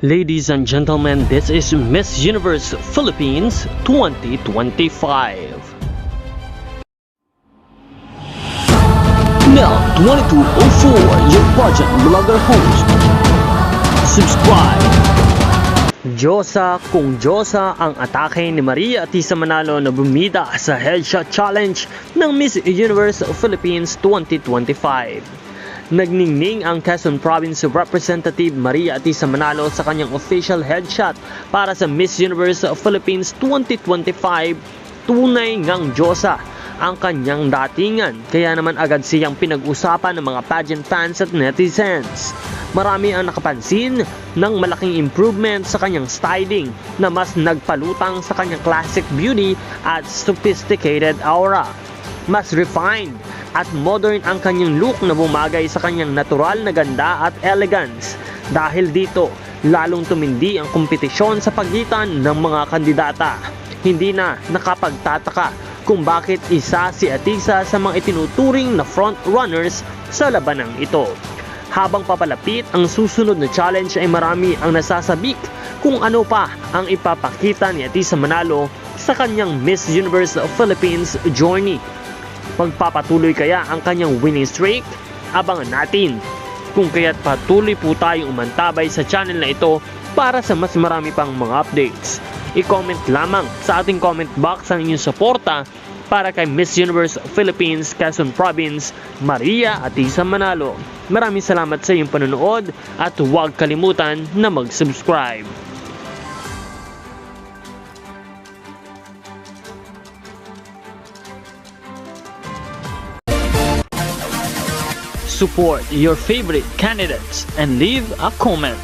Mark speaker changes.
Speaker 1: Ladies and gentlemen, this is Miss Universe Philippines 2025. Now, 2204, your budget blogger host. Subscribe! Diyosa kung Diyosa ang atake ni Maria Atisa Manalo na bumida sa Headshot Challenge ng Miss Universe Philippines 2025. Nagningning ang Quezon Province Representative Maria Atisa Manalo sa kanyang official headshot para sa Miss Universe Philippines 2025. Tunay ngang Diyosa ang kanyang datingan, kaya naman agad siyang pinag-usapan ng mga pageant fans at netizens. Marami ang nakapansin ng malaking improvement sa kanyang styling na mas nagpalutang sa kanyang classic beauty at sophisticated aura. Mas refined at modern ang kanyang look na bumagay sa kanyang natural na ganda at elegance. Dahil dito, lalong tumindi ang kompetisyon sa pagitan ng mga kandidata. Hindi na nakapagtataka kung bakit isa si Atisa sa mga itinuturing na front runners sa labanang ito. Habang papalapit ang susunod na challenge ay marami ang nasasabik kung ano pa ang ipapakita ni Atisa Manalo sa kanyang Miss Universe Philippines journey. Magpapatuloy kaya ang kanyang winning streak? Abangan natin. Kung kaya't patuloy po tayong umantabay sa channel na ito para sa mas marami pang mga updates. I-comment lamang sa ating comment box ang inyong suporta para kay Miss Universe Philippines Quezon Province Maria Atisa Manalo. Maraming salamat sa iyong panonood at huwag kalimutan na mag-subscribe. Support your favorite candidates and leave a comment.